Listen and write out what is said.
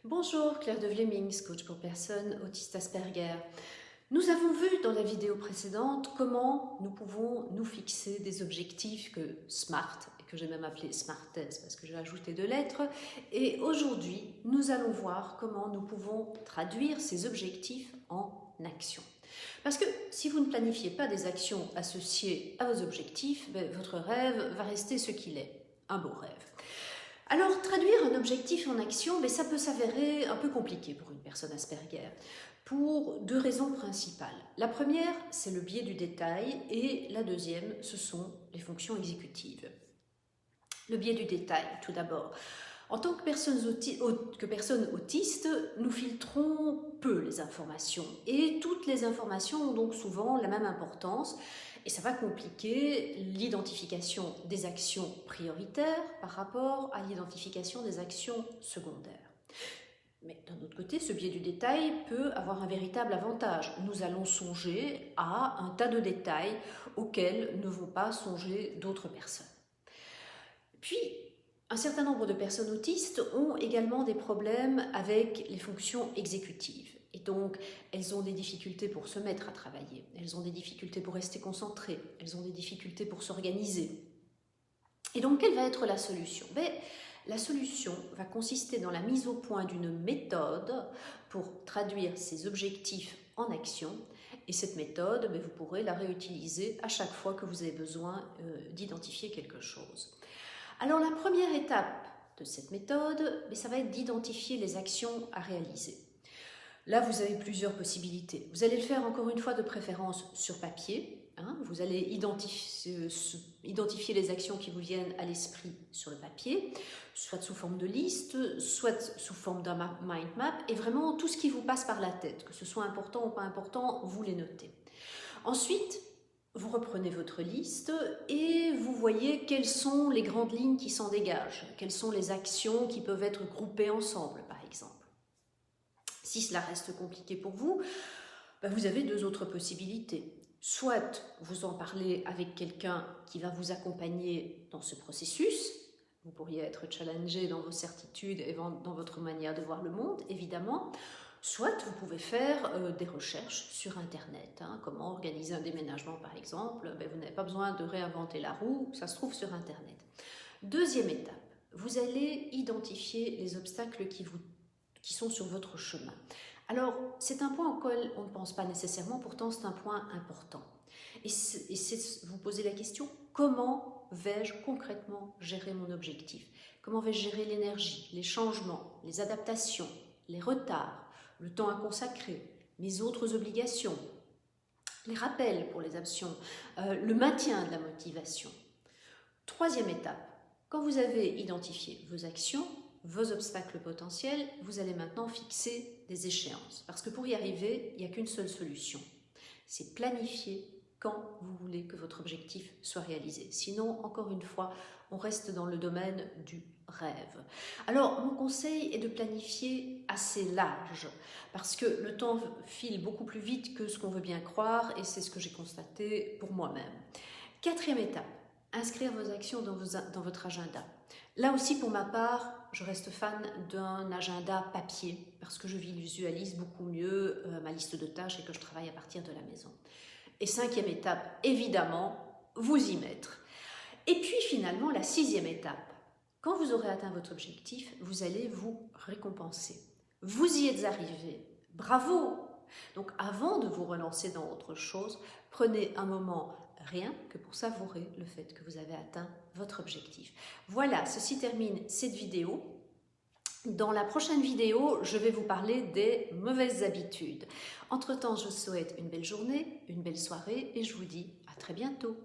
Bonjour, Claire de Vlemings, coach pour personnes autistes Asperger. Nous avons vu dans la vidéo précédente comment nous pouvons nous fixer des objectifs que SMART, et que j'ai même appelé SMARTES parce que j'ai ajouté 2 lettres. Et aujourd'hui, nous allons voir comment nous pouvons traduire ces objectifs en action. Parce que si vous ne planifiez pas des actions associées à vos objectifs, votre rêve va rester ce qu'il est, un beau rêve. Alors, traduire un objectif en action, ça peut s'avérer un peu compliqué pour une personne Asperger, pour 2 raisons principales. La première, c'est le biais du détail, et la deuxième, ce sont les fonctions exécutives. Le biais du détail, tout d'abord. En tant que personnes autistes, nous filtrons peu les informations, et toutes les informations ont donc souvent la même importance, et ça va compliquer l'identification des actions prioritaires par rapport à l'identification des actions secondaires. Mais d'un autre côté, ce biais du détail peut avoir un véritable avantage. Nous allons songer à un tas de détails auxquels ne vont pas songer d'autres personnes. Puis, un certain nombre de personnes autistes ont également des problèmes avec les fonctions exécutives. Et donc, elles ont des difficultés pour se mettre à travailler, elles ont des difficultés pour rester concentrées, elles ont des difficultés pour s'organiser. Et donc, quelle va être la solution? La solution va consister dans la mise au point d'une méthode pour traduire ces objectifs en action. Et cette méthode, vous pourrez la réutiliser à chaque fois que vous avez besoin d'identifier quelque chose. Alors, la première étape de cette méthode, ça va être d'identifier les actions à réaliser. Là, vous avez plusieurs possibilités. Vous allez le faire encore une fois de préférence sur papier. Vous allez identifier les actions qui vous viennent à l'esprit sur le papier, soit sous forme de liste, soit sous forme d'un mind map, et vraiment tout ce qui vous passe par la tête, que ce soit important ou pas important, vous les notez. Ensuite, vous reprenez votre liste et vous voyez quelles sont les grandes lignes qui s'en dégagent, quelles sont les actions qui peuvent être groupées ensemble, par exemple. Si cela reste compliqué pour vous, vous avez 2 autres possibilités. Soit vous en parlez avec quelqu'un qui va vous accompagner dans ce processus. Vous pourriez être challengé dans vos certitudes et dans votre manière de voir le monde, évidemment. Soit vous pouvez faire des recherches sur Internet. Comment organiser un déménagement, par exemple. Vous n'avez pas besoin de réinventer la roue, ça se trouve sur Internet. Deuxième étape, vous allez identifier les obstacles qui sont sur votre chemin. Alors, c'est un point auquel on ne pense pas nécessairement, pourtant c'est un point important. Et c'est vous posez la question, comment vais-je concrètement gérer mon objectif? Comment vais-je gérer l'énergie, les changements, les adaptations, les retards, le temps à consacrer, mes autres obligations, les rappels pour les actions, le maintien de la motivation? Troisième étape, quand vous avez identifié vos actions, vos obstacles potentiels, vous allez maintenant fixer des échéances. Parce que pour y arriver, il n'y a qu'une seule solution. C'est planifier quand vous voulez que votre objectif soit réalisé. Sinon, encore une fois, on reste dans le domaine du rêve. Alors, mon conseil est de planifier assez large, parce que le temps file beaucoup plus vite que ce qu'on veut bien croire, et c'est ce que j'ai constaté pour moi-même. Quatrième étape, inscrire vos actions dans votre agenda. Là aussi, pour ma part, je reste fan d'un agenda papier parce que je visualise beaucoup mieux ma liste de tâches et que je travaille à partir de la maison. Et 5e étape, évidemment, vous y mettre. Et puis finalement, la 6e étape, quand vous aurez atteint votre objectif, vous allez vous récompenser. Vous y êtes arrivé, bravo! Donc avant de vous relancer dans autre chose, prenez un moment rien que pour savourer le fait que vous avez atteint votre objectif. Voilà, ceci termine cette vidéo. Dans la prochaine vidéo, je vais vous parler des mauvaises habitudes. Entre-temps, je vous souhaite une belle journée, une belle soirée et je vous dis à très bientôt.